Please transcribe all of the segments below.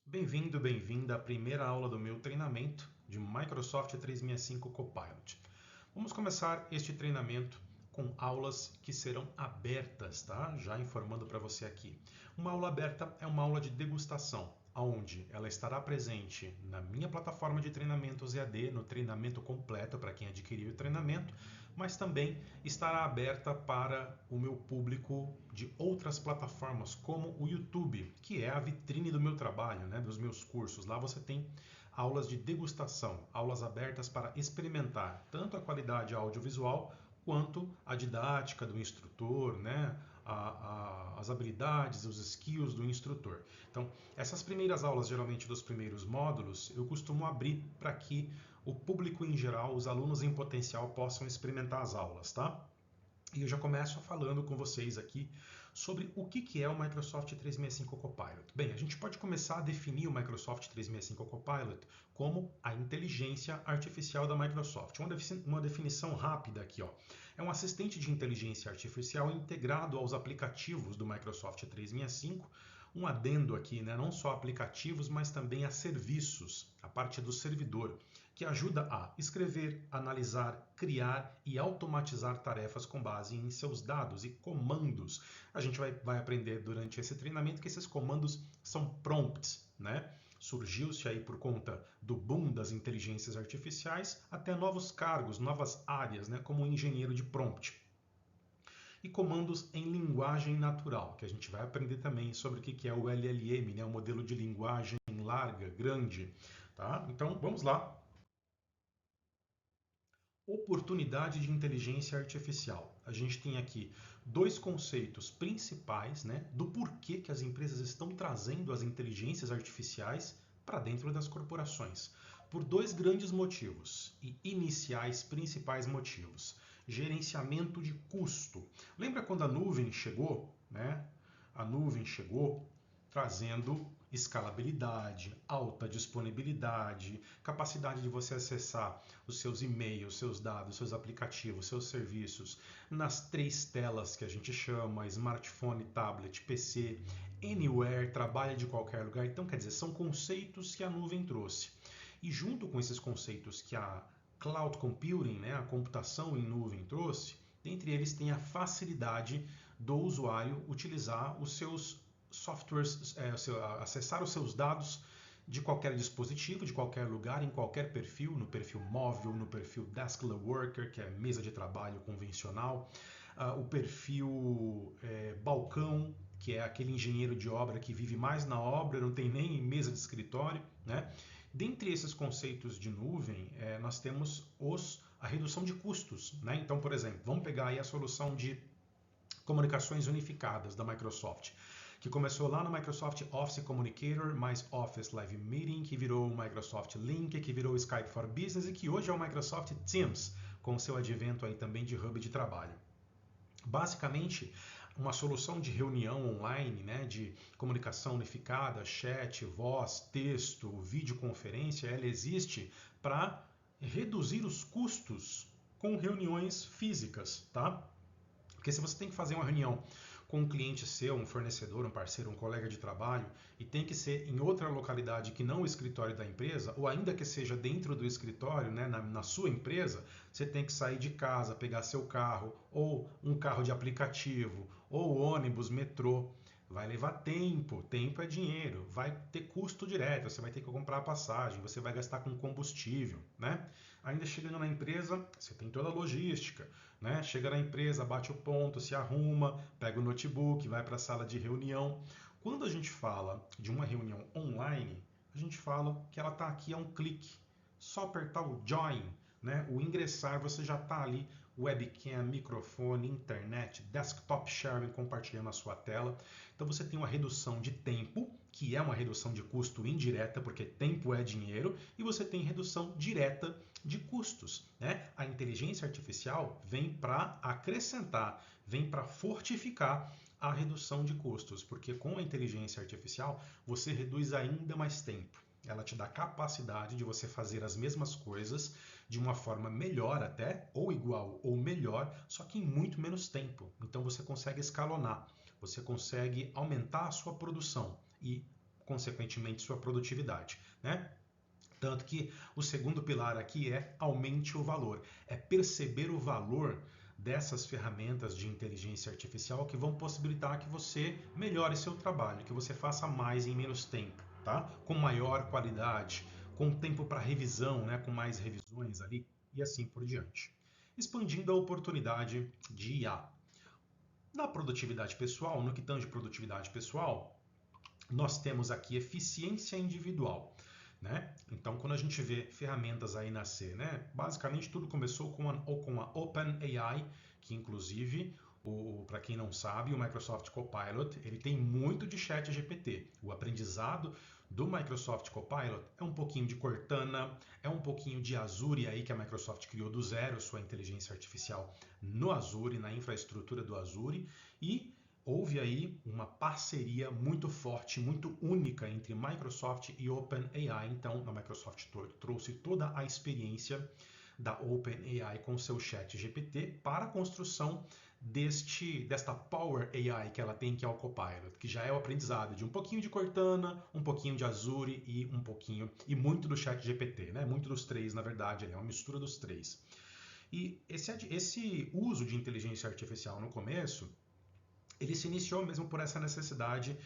Bem-vindo, bem-vinda à primeira aula do meu treinamento de Microsoft 365 Copilot. Vamos começar este treinamento com aulas que serão abertas, tá? Já informando para você aqui. Uma aula aberta é uma aula de degustação, onde ela estará presente na minha plataforma de treinamentos EAD, no treinamento completo para quem adquiriu o treinamento, mas também estará aberta para o meu público de outras plataformas, como o YouTube, que é a vitrine do meu trabalho, né, dos meus cursos. Lá você tem aulas de degustação, aulas abertas para experimentar tanto a qualidade audiovisual quanto a didática do instrutor, né? As habilidades, os skills do instrutor. Então, essas primeiras aulas, geralmente dos primeiros módulos, eu costumo abrir para que o público em geral, os alunos em potencial, possam experimentar as aulas, tá? E eu já começo falando com vocês aqui sobre o que é o Microsoft 365 Copilot. Bem, a gente pode começar a definir o Microsoft 365 Copilot como a inteligência artificial da Microsoft. Uma definição rápida aqui, ó. É um assistente de inteligência artificial integrado aos aplicativos do Microsoft 365. Um adendo aqui, né? Não só aplicativos, mas também a serviços, a parte do servidor, que ajuda a escrever, analisar, criar e automatizar tarefas com base em seus dados e comandos. A gente vai aprender durante esse treinamento que esses comandos são prompts, né? Surgiu-se aí por conta do boom das inteligências artificiais até novos cargos, novas áreas, né? Como o engenheiro de prompt. E comandos em linguagem natural, que a gente vai aprender também sobre o que é o LLM, né? O modelo de linguagem larga, grande. Tá? Então, vamos lá. Oportunidade de inteligência artificial. A gente tem aqui dois conceitos principais, né, do porquê que as empresas estão trazendo as inteligências artificiais para dentro das corporações. Por dois grandes motivos e iniciais principais motivos. Gerenciamento de custo. Lembra quando a nuvem chegou, né? A nuvem chegou trazendo escalabilidade, alta disponibilidade, capacidade de você acessar os seus e-mails, seus dados, seus aplicativos, seus serviços nas três telas que a gente chama, smartphone, tablet, PC, anywhere, trabalha de qualquer lugar. Então, quer dizer, são conceitos que a nuvem trouxe. E junto com esses conceitos que a cloud computing, né, a computação em nuvem trouxe, dentre eles tem a facilidade do usuário utilizar os seus softwares, acessar os seus dados de qualquer dispositivo, de qualquer lugar, em qualquer perfil, no perfil móvel, no perfil Desk Worker, que é mesa de trabalho convencional, o perfil balcão, que é aquele engenheiro de obra que vive mais na obra, não tem nem mesa de escritório, né? Dentre esses conceitos de nuvem, nós temos a redução de custos, né? Então, por exemplo, vamos pegar aí a solução de comunicações unificadas da Microsoft, que começou lá no Microsoft Office Communicator, mais Office Live Meeting, que virou o Microsoft Link, que virou o Skype for Business e que hoje é o Microsoft Teams, com seu advento aí também de hub de trabalho. Basicamente, uma solução de reunião online, né, de comunicação unificada, chat, voz, texto, videoconferência, ela existe para reduzir os custos com reuniões físicas, tá? Porque se você tem que fazer uma reunião com um cliente seu, um fornecedor, um parceiro, um colega de trabalho, e tem que ser em outra localidade que não o escritório da empresa, ou ainda que seja dentro do escritório, né, na sua empresa, você tem que sair de casa, pegar seu carro, ou um carro de aplicativo, ou ônibus, metrô. Vai levar tempo, tempo é dinheiro, vai ter custo direto, você vai ter que comprar a passagem, você vai gastar com combustível, né? Ainda chegando na empresa, você tem toda a logística, né? Chega na empresa, bate o ponto, se arruma, pega o notebook, vai para a sala de reunião. Quando a gente fala de uma reunião online, a gente fala que ela está aqui a um clique. Só apertar o join, né? O ingressar, você já está ali, webcam, microfone, internet, desktop sharing, compartilhando a sua tela. Então você tem uma redução de tempo, que é uma redução de custo indireta, porque tempo é dinheiro, e você tem redução direta de custos, né? A inteligência artificial vem para acrescentar, vem para fortificar a redução de custos, porque com a inteligência artificial você reduz ainda mais tempo. Ela te dá capacidade de você fazer as mesmas coisas de uma forma melhor até, ou igual ou melhor, só que em muito menos tempo. Então você consegue escalonar, você consegue aumentar a sua produção e consequentemente, sua produtividade, né? Tanto que o segundo pilar aqui é aumente o valor. É perceber o valor dessas ferramentas de inteligência artificial que vão possibilitar que você melhore seu trabalho, que você faça mais em menos tempo, tá? Com maior qualidade, com tempo para revisão, né? Com mais revisões ali e assim por diante. Expandindo a oportunidade de IA. Na produtividade pessoal, no que tange produtividade pessoal, nós temos aqui eficiência individual. Né? Então, quando a gente vê ferramentas aí nascer, né? Basicamente tudo começou com a OpenAI, que inclusive, para quem não sabe, o Microsoft Copilot ele tem muito de ChatGPT. O aprendizado do Microsoft Copilot é um pouquinho de Cortana, é um pouquinho de Azure aí que a Microsoft criou do zero sua inteligência artificial no Azure, na infraestrutura do Azure, e houve aí uma parceria muito forte, muito única entre Microsoft e OpenAI. Então, a Microsoft trouxe toda a experiência da OpenAI com seu chat GPT para a construção desta Power AI que ela tem, que é o Copilot, que já é o aprendizado de um pouquinho de Cortana, um pouquinho de Azure e um pouquinho e muito do chat GPT, né? Muito dos três, na verdade, é uma mistura dos três. E esse uso de inteligência artificial no começo, ele se iniciou mesmo por essa necessidade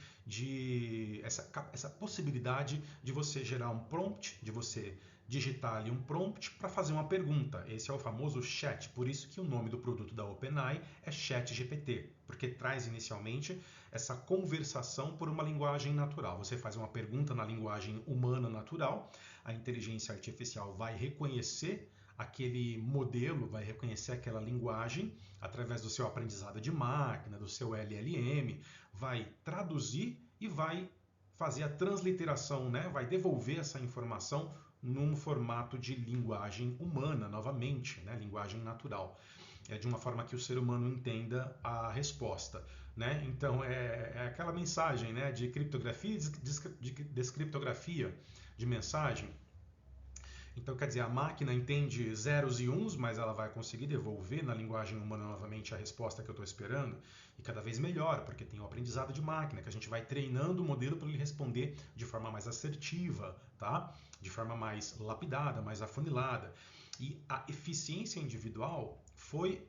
essa possibilidade de você gerar um prompt, de você digitar ali um prompt para fazer uma pergunta. Esse é o famoso chat, por isso que o nome do produto da OpenAI é ChatGPT, porque traz inicialmente essa conversação por uma linguagem natural. Você faz uma pergunta na linguagem humana natural, a inteligência artificial vai reconhecer aquele modelo, vai reconhecer aquela linguagem através do seu aprendizado de máquina, do seu LLM, vai traduzir e vai fazer a transliteração, né? Vai devolver essa informação num formato de linguagem humana, novamente, né? Linguagem natural, de uma forma que o ser humano entenda a resposta. Né? Então, é aquela mensagem, né? De criptografia e descriptografia de mensagem. Então, quer dizer, a máquina entende zeros e uns, mas ela vai conseguir devolver na linguagem humana novamente a resposta que eu estou esperando, e cada vez melhor, porque tem o aprendizado de máquina, que a gente vai treinando o modelo para ele responder de forma mais assertiva, tá? De forma mais lapidada, mais afunilada. E a eficiência individual foi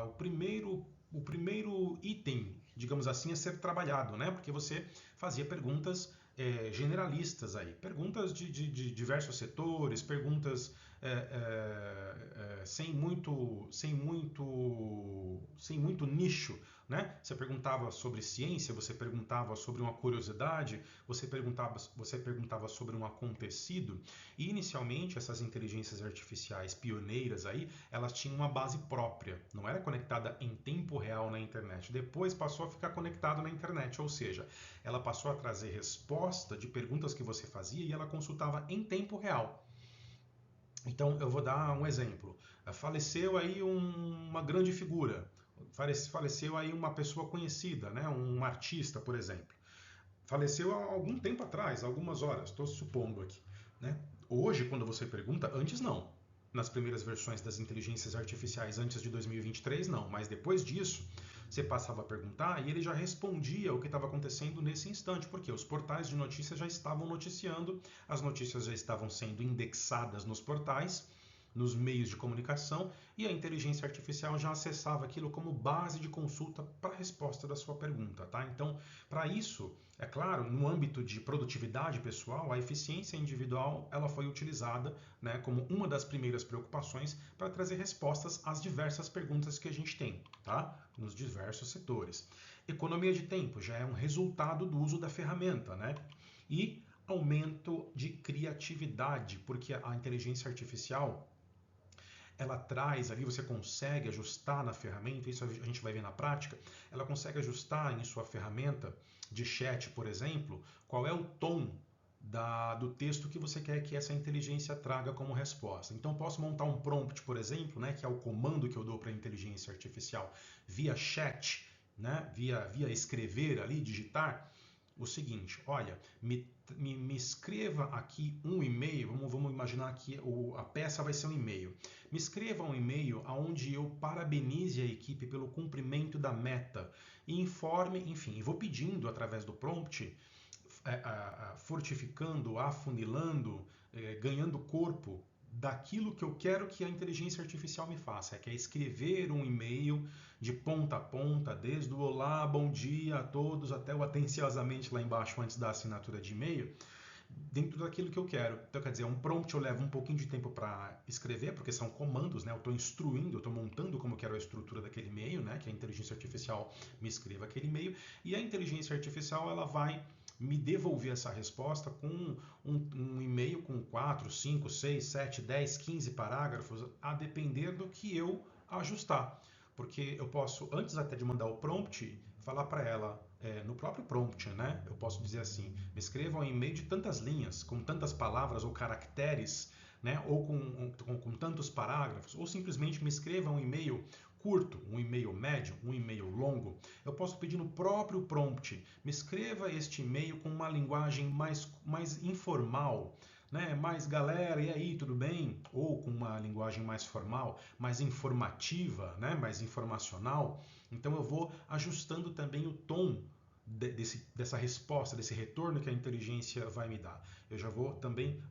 o primeiro item, digamos assim, a ser trabalhado, né? Porque você fazia perguntas generalistas aí, perguntas de diversos setores, perguntas sem muito nicho, né? Você perguntava sobre ciência, você perguntava sobre uma curiosidade, você perguntava sobre um acontecido, e inicialmente essas inteligências artificiais pioneiras aí, elas tinham uma base própria, não era conectada em tempo real na internet. Depois passou a ficar conectado na internet, ou seja, ela passou a trazer resposta de perguntas que você fazia e ela consultava em tempo real. Então, eu vou dar um exemplo. Faleceu aí uma grande figura, faleceu aí uma pessoa conhecida, né? Um artista, por exemplo. Faleceu há algum tempo atrás, algumas horas, estou supondo aqui. Né? Hoje, quando você pergunta, antes não. Nas primeiras versões das inteligências artificiais, antes de 2023, não. Mas depois disso, você passava a perguntar e ele já respondia o que estava acontecendo nesse instante, porque os portais de notícias já estavam noticiando, as notícias já estavam sendo indexadas nos portais, nos meios de comunicação, e a inteligência artificial já acessava aquilo como base de consulta para a resposta da sua pergunta. Tá? Então, para isso, é claro, no âmbito de produtividade pessoal, a eficiência individual ela foi utilizada, né, como uma das primeiras preocupações para trazer respostas às diversas perguntas que a gente tem, tá? Nos diversos setores. Economia de tempo já é um resultado do uso da ferramenta, né? E aumento de criatividade, porque a inteligência artificial ela traz ali, você consegue ajustar na ferramenta, isso a gente vai ver na prática, ela consegue ajustar em sua ferramenta de chat, por exemplo, qual é o tom do texto que você quer que essa inteligência traga como resposta. Então, posso montar um prompt, por exemplo, né, que é o comando que eu dou para a inteligência artificial via chat, né, via escrever ali, digitar, o seguinte, olha, me escreva aqui um e-mail, vamos imaginar que a peça vai ser um e-mail. Me escreva um e-mail onde eu parabenize a equipe pelo cumprimento da meta e informe, enfim, vou pedindo através do prompt fortificando, afunilando, ganhando corpo daquilo que eu quero que a inteligência artificial me faça, que é escrever um e-mail de ponta a ponta, desde o olá, bom dia a todos, até o atenciosamente lá embaixo antes da assinatura de e-mail, dentro daquilo que eu quero. Então, quer dizer, um prompt eu levo um pouquinho de tempo para escrever, porque são comandos, né? Eu estou instruindo, eu estou montando como eu quero a estrutura daquele e-mail, né? Que a inteligência artificial me escreva aquele e-mail, e a inteligência artificial ela vai me devolver essa resposta com um e-mail com 4, 5, 6, 7, 10, 15 parágrafos, a depender do que eu ajustar. Porque eu posso, antes até de mandar o prompt, falar para ela, no próprio prompt, né? Eu posso dizer assim, me escreva um e-mail de tantas linhas, com tantas palavras ou caracteres, né? Ou com tantos parágrafos, ou simplesmente me escreva um e-mail curto, um e-mail médio, um e-mail longo. Eu posso pedir no próprio prompt, me escreva este e-mail com uma linguagem mais informal, né? Mais galera, e aí, tudo bem? Ou com uma linguagem mais formal, mais informativa, né? Mais informacional. Então eu vou ajustando também o tom dessa resposta, desse retorno que a inteligência vai me dar. Eu já vou também,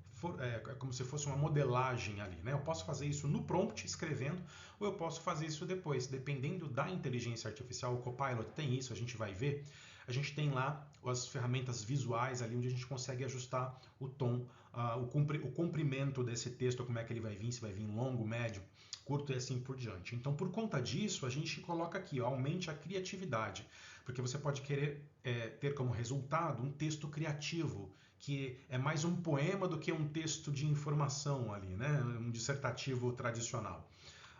como se fosse uma modelagem ali, né? Eu posso fazer isso no prompt, escrevendo, ou eu posso fazer isso depois, dependendo da inteligência artificial. O Copilot tem isso, a gente vai ver. A gente tem lá as ferramentas visuais ali, onde a gente consegue ajustar o tom, o comprimento desse texto, como é que ele vai vir, se vai vir longo, médio, curto e assim por diante. Então, por conta disso, a gente coloca aqui, ó, aumente a criatividade, porque você pode querer ter como resultado um texto criativo, que é mais um poema do que um texto de informação ali, né? Um dissertativo tradicional.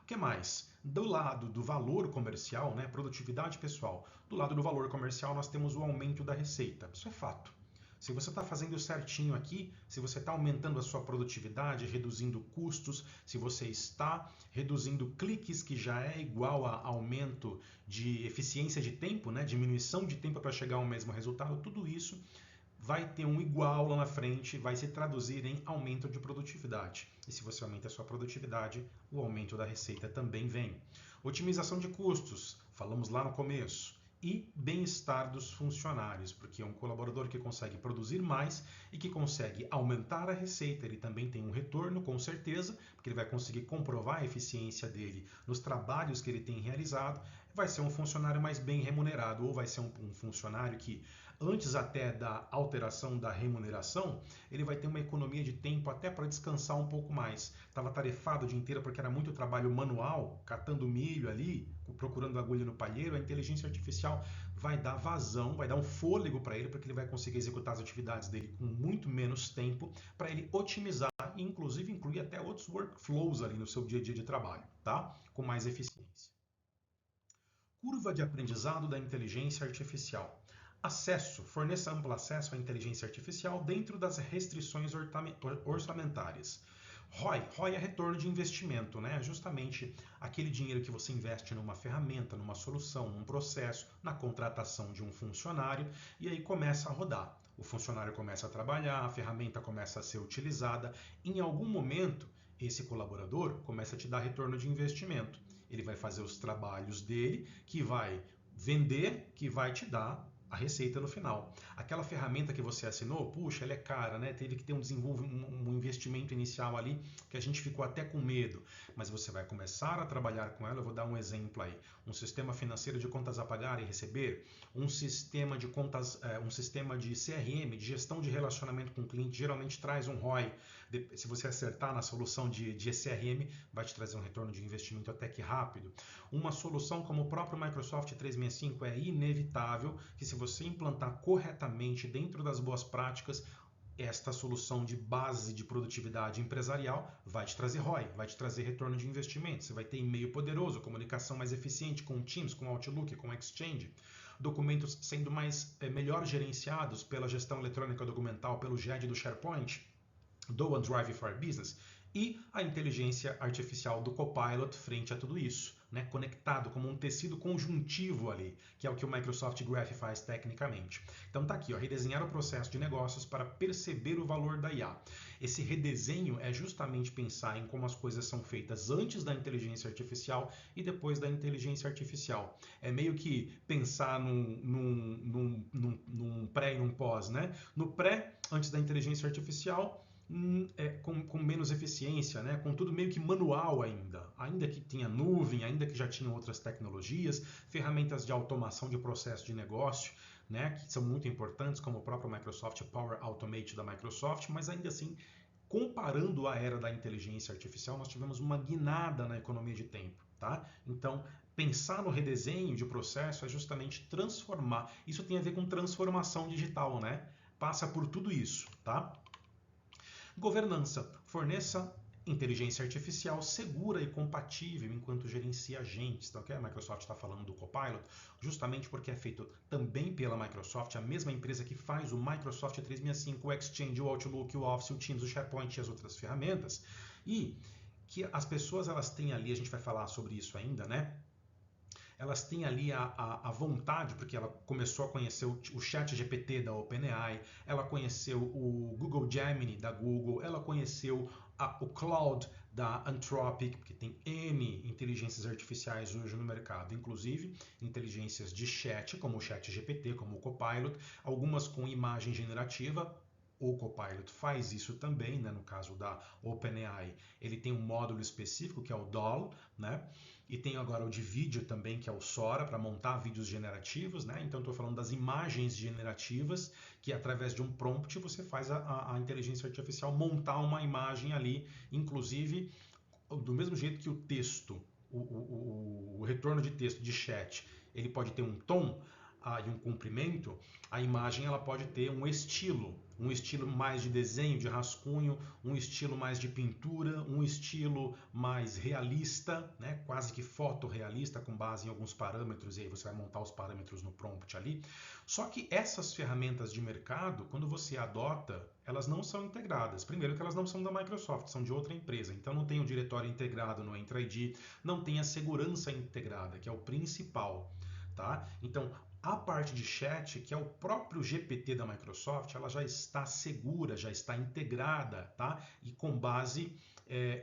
O que mais? Do lado do valor comercial, né? Produtividade pessoal, do lado do valor comercial nós temos o aumento da receita. Isso é fato. Se você está fazendo certinho aqui, se você está aumentando a sua produtividade, reduzindo custos, se você está reduzindo cliques, que já é igual a aumento de eficiência de tempo, né? Diminuição de tempo para chegar ao mesmo resultado, tudo isso vai ter um igual lá na frente, vai se traduzir em aumento de produtividade. E se você aumenta a sua produtividade, o aumento da receita também vem. Otimização de custos, falamos lá no começo. E bem-estar dos funcionários, porque é um colaborador que consegue produzir mais e que consegue aumentar a receita, ele também tem um retorno, com certeza, porque ele vai conseguir comprovar a eficiência dele nos trabalhos que ele tem realizado, vai ser um funcionário mais bem remunerado, ou vai ser um funcionário que, antes até da alteração da remuneração, ele vai ter uma economia de tempo até para descansar um pouco mais. Estava tarefado o dia inteiro porque era muito trabalho manual, catando milho ali, procurando agulha no palheiro. A inteligência artificial vai dar vazão, vai dar um fôlego para ele, porque ele vai conseguir executar as atividades dele com muito menos tempo, para ele otimizar e inclusive incluir até outros workflows ali no seu dia a dia de trabalho, tá? Com mais eficiência. Curva de aprendizado da inteligência artificial. Acesso, forneça amplo acesso à inteligência artificial dentro das restrições orçamentárias. ROI é retorno de investimento, né? Justamente aquele dinheiro que você investe numa ferramenta, numa solução, num processo, na contratação de um funcionário, e aí começa a rodar. O funcionário começa a trabalhar, a ferramenta começa a ser utilizada. Em algum momento, esse colaborador começa a te dar retorno de investimento. Ele vai fazer os trabalhos dele, que vai vender, que vai te dar a receita no final. Aquela ferramenta que você assinou, puxa, ela é cara, né? Teve que ter um investimento inicial ali que a gente ficou até com medo, mas você vai começar a trabalhar com ela. Eu vou dar um exemplo aí: um sistema financeiro de contas a pagar e receber, um sistema de contas, um sistema de CRM, de gestão de relacionamento com o cliente, geralmente traz um ROI. Se você acertar na solução de CRM, vai te trazer um retorno de investimento até que rápido. Uma solução como o próprio Microsoft 365 é inevitável que, se você implantar corretamente dentro das boas práticas, esta solução de base de produtividade empresarial vai te trazer ROI, vai te trazer retorno de investimento. Você vai ter e-mail poderoso, comunicação mais eficiente com Teams, com Outlook, com Exchange, documentos sendo melhor gerenciados pela gestão eletrônica documental, pelo GED do SharePoint, do OneDrive for Business, e a inteligência artificial do Copilot frente a tudo isso, né? Conectado como um tecido conjuntivo ali, que é o que o Microsoft Graph faz tecnicamente. Então tá aqui, ó, redesenhar o processo de negócios para perceber o valor da IA. Esse redesenho é justamente pensar em como as coisas são feitas antes da inteligência artificial e depois da inteligência artificial. É meio que pensar num pré e num pós, né? No pré, antes da inteligência artificial, com menos eficiência, né? Com tudo meio que manual ainda que tinha nuvem, ainda que já tinham outras tecnologias, ferramentas de automação de processo de negócio, né? Que são muito importantes, como o próprio Microsoft Power Automate da Microsoft, mas ainda assim, comparando a era da inteligência artificial, nós tivemos uma guinada na economia de tempo, tá? Então, pensar no redesenho de processo é justamente transformar. Isso tem a ver com transformação digital, né? Passa por tudo isso, tá? Governança. Forneça inteligência artificial segura e compatível enquanto gerencia agentes. Então, aqui a Microsoft está falando do Copilot, justamente porque é feito também pela Microsoft, a mesma empresa que faz o Microsoft 365, o Exchange, o Outlook, o Office, o Teams, o SharePoint e as outras ferramentas. E que as pessoas elas têm ali, a gente vai falar sobre isso ainda, né? Elas têm ali a vontade, porque ela começou a conhecer o chat GPT da OpenAI, ela conheceu o Google Gemini da Google, ela conheceu o Cloud da Anthropic, porque tem N inteligências artificiais hoje no mercado, inclusive inteligências de chat, como o chat GPT, como o Copilot, algumas com imagem generativa. O Copilot faz isso também, né? No caso da OpenAI, ele tem um módulo específico que é o DALL, né? E tem agora o de vídeo também, que é o Sora, para montar vídeos generativos, né? Então estou falando das imagens generativas, que através de um prompt você faz a inteligência artificial montar uma imagem ali, inclusive do mesmo jeito que o texto, o retorno de texto de chat, ele pode ter um tom e um comprimento, a imagem ela pode ter um estilo mais de desenho, de rascunho, um estilo mais de pintura, um estilo mais realista, né? Quase que fotorrealista, com base em alguns parâmetros, e aí você vai montar os parâmetros no prompt ali. Só que essas ferramentas de mercado, quando você adota, elas não são integradas. Primeiro que elas não são da Microsoft, são de outra empresa. Então não tem o diretório integrado no Entra ID, não tem a segurança integrada, que é o principal, tá? Então, a parte de chat, que é o próprio GPT da Microsoft, ela já está segura, já está integrada, tá? E com base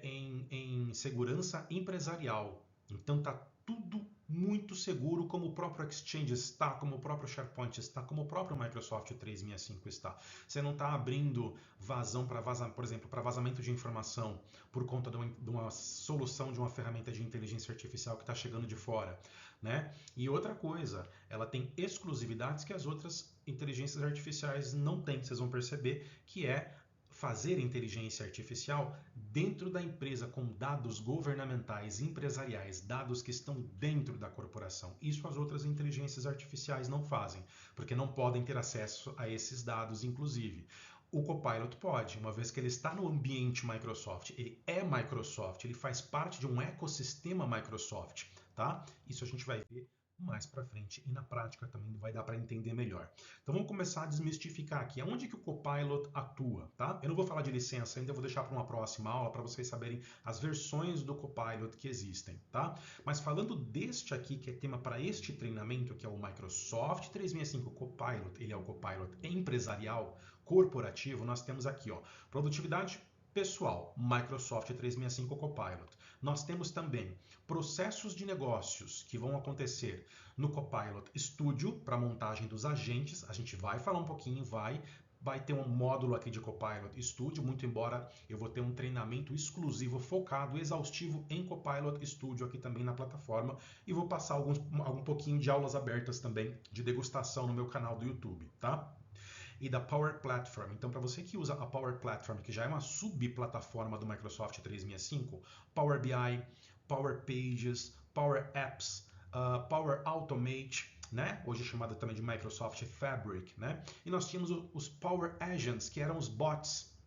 em segurança empresarial. Então tá tudo muito seguro, como o próprio Exchange está, como o próprio SharePoint está, como o próprio Microsoft 365 está. Você não está abrindo vazão para por exemplo, para vazamento de informação por conta de uma solução de uma ferramenta de inteligência artificial que está chegando de fora, né? E outra coisa, ela tem exclusividades que as outras inteligências artificiais não têm, vocês vão perceber, que é fazer inteligência artificial dentro da empresa com dados governamentais, empresariais, dados que estão dentro da corporação. Isso as outras inteligências artificiais não fazem, porque não podem ter acesso a esses dados, inclusive. O Copilot pode, uma vez que ele está no ambiente Microsoft, ele é Microsoft, ele faz parte de um ecossistema Microsoft, tá? Isso a gente vai ver mais para frente e na prática também vai dar para entender melhor. Então vamos começar a desmistificar aqui aonde que o Copilot atua, tá? Eu não vou falar de licença ainda, eu vou deixar para uma próxima aula para vocês saberem as versões do Copilot que existem, tá? Mas falando deste aqui, que é tema para este treinamento, que é o Microsoft 365 Copilot, ele é o Copilot empresarial, corporativo, nós temos aqui, ó, produtividade pessoal, Microsoft 365 Copilot. Nós temos também processos de negócios que vão acontecer no Copilot Studio para montagem dos agentes. A gente vai falar um pouquinho, vai ter um módulo aqui de Copilot Studio, muito embora eu vou ter um treinamento exclusivo, focado, exaustivo em Copilot Studio aqui também na plataforma e vou passar algum pouquinho de aulas abertas também de degustação no meu canal do YouTube, tá? E da Power Platform. Então, para você que usa a Power Platform, que já é uma subplataforma do Microsoft 365, Power BI, Power Pages, Power Apps, Power Automate, né? Hoje é chamada também de Microsoft Fabric, né? E nós tínhamos os Power Agents, que eram os bots,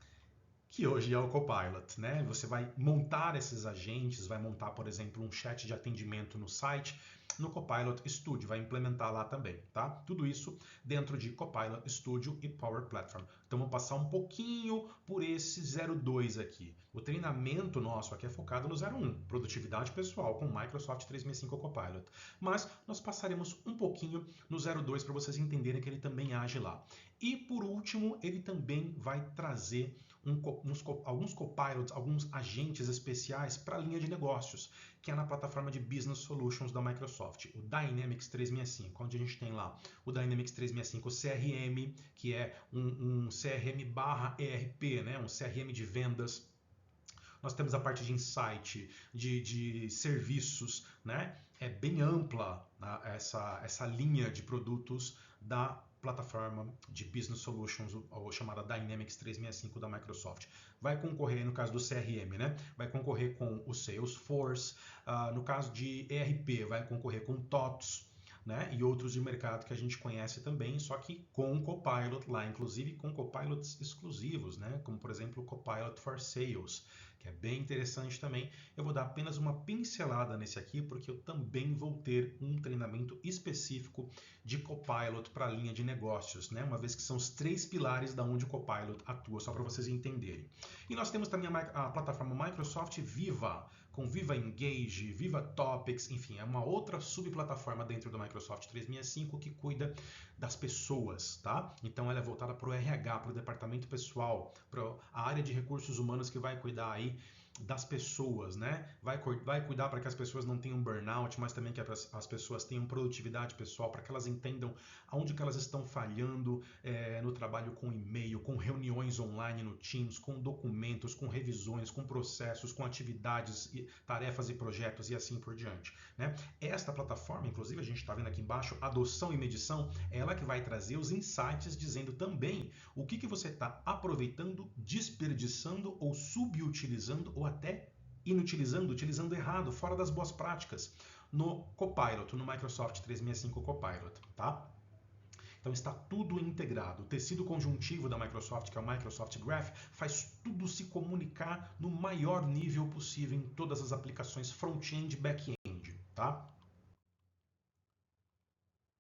que hoje é o Copilot, né? Você vai montar esses agentes, vai montar, por exemplo, um chat de atendimento no site no Copilot Studio, vai implementar lá também, tá? Tudo isso dentro de Copilot Studio e Power Platform. Então, vamos passar um pouquinho por esse 02 aqui. O treinamento nosso aqui é focado no 01, produtividade pessoal com Microsoft 365 Copilot. Mas nós passaremos um pouquinho no 02 para vocês entenderem que ele também age lá. E por último, ele também vai trazer alguns copilots, alguns agentes especiais para a linha de negócios, que é na plataforma de Business Solutions da Microsoft, o Dynamics 365, onde a gente tem lá o Dynamics 365 CRM, que é um CRM barra ERP, né? Um CRM de vendas. Nós temos a parte de insight, de serviços, né? É bem ampla, né? essa linha de produtos da plataforma de Business Solutions, ou chamada Dynamics 365 da Microsoft. Vai concorrer, no caso do CRM, né? Vai concorrer com o Salesforce. No caso de ERP, vai concorrer com o TOTS, né? E outros de mercado que a gente conhece também, só que com Copilot lá, inclusive com Copilots exclusivos, né? Como, por exemplo, o Copilot for Sales, que é bem interessante também. Eu vou dar apenas uma pincelada nesse aqui, porque eu também vou ter um treinamento específico de Copilot para a linha de negócios, né? Uma vez que são os 3 pilares da onde o Copilot atua, só para vocês entenderem. E nós temos também a plataforma Microsoft Viva, com Viva Engage, Viva Topics, enfim, é uma outra subplataforma dentro do Microsoft 365 que cuida das pessoas, tá? Então ela é voltada para o RH, para o departamento pessoal, para a área de recursos humanos que vai cuidar aí das pessoas, né? Vai cuidar para que as pessoas não tenham burnout, mas também que as pessoas tenham produtividade pessoal, para que elas entendam aonde que elas estão falhando no trabalho com e-mail, com reuniões online no Teams, com documentos, com revisões, com processos, com atividades, tarefas e projetos e assim por diante, né? Esta plataforma, inclusive, a gente está vendo aqui embaixo, adoção e medição, é ela que vai trazer os insights dizendo também o que você está aproveitando, desperdiçando ou subutilizando ou até inutilizando, utilizando errado, fora das boas práticas no Copilot, no Microsoft 365 Copilot, tá? Então está tudo integrado. O tecido conjuntivo da Microsoft, que é o Microsoft Graph, faz tudo se comunicar no maior nível possível em todas as aplicações front-end e back-end, tá?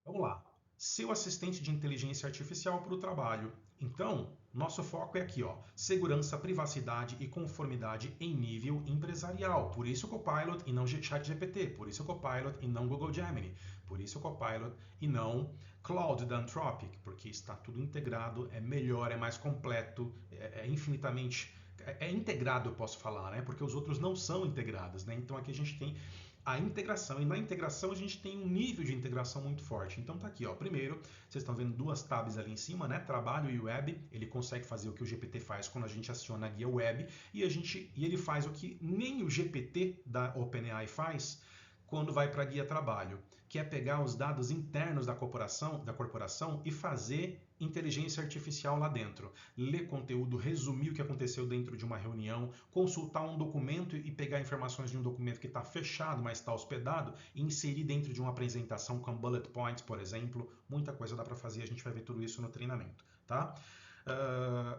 Vamos lá. Seu assistente de inteligência artificial para o trabalho. Então, nosso foco é aqui, ó, segurança, privacidade e conformidade em nível empresarial. Por isso o Copilot e não ChatGPT. Por isso o Copilot e não Google Gemini. Por isso o Copilot e não Claude da Anthropic, porque está tudo integrado, é melhor, é mais completo, é infinitamente... É integrado, eu posso falar, né? Porque os outros não são integrados, né? Então aqui a gente tem a integração, e na integração a gente tem um nível de integração muito forte. Então tá aqui, ó, primeiro, vocês estão vendo duas tabs ali em cima, né? Trabalho e web, ele consegue fazer o que o GPT faz quando a gente aciona a guia web, e ele faz o que nem o GPT da OpenAI faz quando vai para a guia trabalho, que é pegar os dados internos da corporação e fazer inteligência artificial lá dentro. Ler conteúdo, resumir o que aconteceu dentro de uma reunião, consultar um documento e pegar informações de um documento que está fechado, mas está hospedado, e inserir dentro de uma apresentação com bullet points, por exemplo. Muita coisa dá para fazer, a gente vai ver tudo isso no treinamento, tá?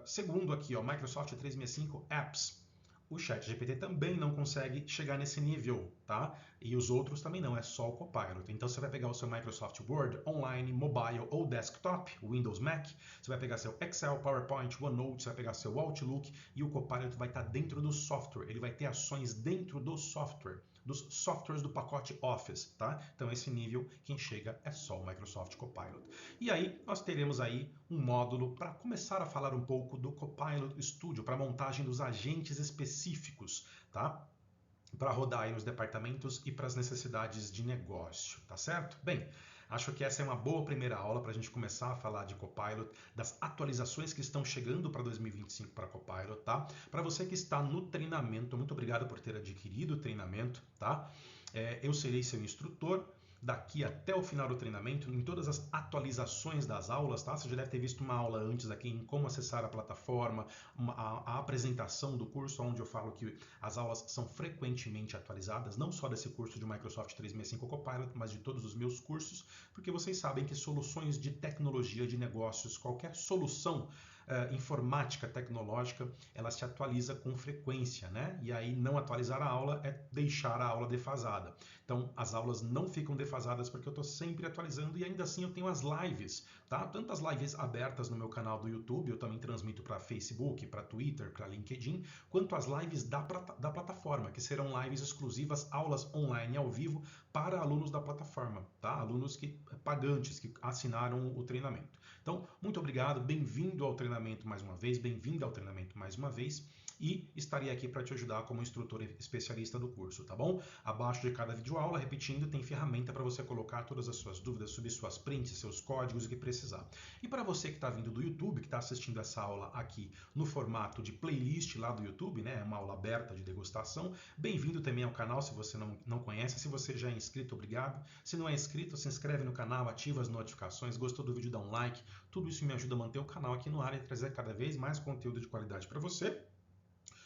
Segundo aqui, ó, Microsoft 365 Apps. O ChatGPT também não consegue chegar nesse nível, tá? E os outros também não, é só o Copilot. Então você vai pegar o seu Microsoft Word online, mobile ou desktop, Windows, Mac, você vai pegar seu Excel, PowerPoint, OneNote, você vai pegar seu Outlook e o Copilot vai estar dentro do software, ele vai ter ações dentro do software, dos softwares do pacote Office, tá? Então esse nível, quem chega é só o Microsoft Copilot. E aí nós teremos aí um módulo para começar a falar um pouco do Copilot Studio, para montagem dos agentes específicos, tá? Para rodar aí nos departamentos e para as necessidades de negócio, tá certo? Bem, acho que essa é uma boa primeira aula para a gente começar a falar de Copilot, das atualizações que estão chegando para 2025 para Copilot, tá? Para você que está no treinamento, muito obrigado por ter adquirido o treinamento, tá? Eu serei seu instrutor daqui até o final do treinamento, em todas as atualizações das aulas, tá? Você já deve ter visto uma aula antes aqui em como acessar a plataforma, a apresentação do curso, onde eu falo que as aulas são frequentemente atualizadas, não só desse curso de Microsoft 365 Copilot, mas de todos os meus cursos, porque vocês sabem que soluções de tecnologia, de negócios, qualquer solução informática tecnológica, ela se atualiza com frequência, né? E aí não atualizar a aula é deixar a aula defasada. Então, as aulas não ficam defasadas porque eu estou sempre atualizando e ainda assim eu tenho as lives, tá? Tanto as lives abertas no meu canal do YouTube, eu também transmito para Facebook, para Twitter, para LinkedIn, quanto as lives da plataforma, que serão lives exclusivas, aulas online ao vivo para alunos da plataforma, tá? Alunos pagantes que assinaram o treinamento. Então, muito obrigado, bem-vindo ao treinamento mais uma vez, bem-vinda ao treinamento mais uma vez. E estarei aqui para te ajudar como instrutor especialista do curso, tá bom? Abaixo de cada videoaula, repetindo, tem ferramenta para você colocar todas as suas dúvidas, subir suas prints, seus códigos, o que precisar. E para você que está vindo do YouTube, que está assistindo essa aula aqui no formato de playlist lá do YouTube, né? É uma aula aberta de degustação. Bem-vindo também ao canal, se você não conhece. Se você já é inscrito, obrigado. Se não é inscrito, se inscreve no canal, ativa as notificações. Gostou do vídeo, dá um like. Tudo isso me ajuda a manter o canal aqui no ar e trazer cada vez mais conteúdo de qualidade para você.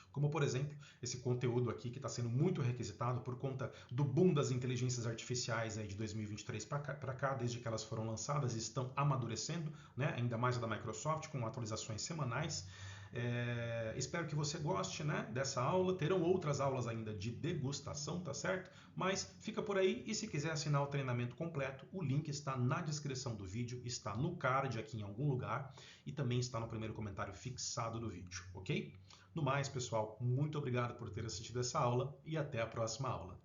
Como, por exemplo, esse conteúdo aqui que está sendo muito requisitado por conta do boom das inteligências artificiais aí de 2023 para cá, desde que elas foram lançadas e estão amadurecendo, né? Ainda mais a da Microsoft, com atualizações semanais. Espero que você goste, né, dessa aula. Terão outras aulas ainda de degustação, tá certo? Mas fica por aí e se quiser assinar o treinamento completo, o link está na descrição do vídeo, está no card aqui em algum lugar e também está no primeiro comentário fixado do vídeo, ok? No mais, pessoal, muito obrigado por ter assistido essa aula e até a próxima aula.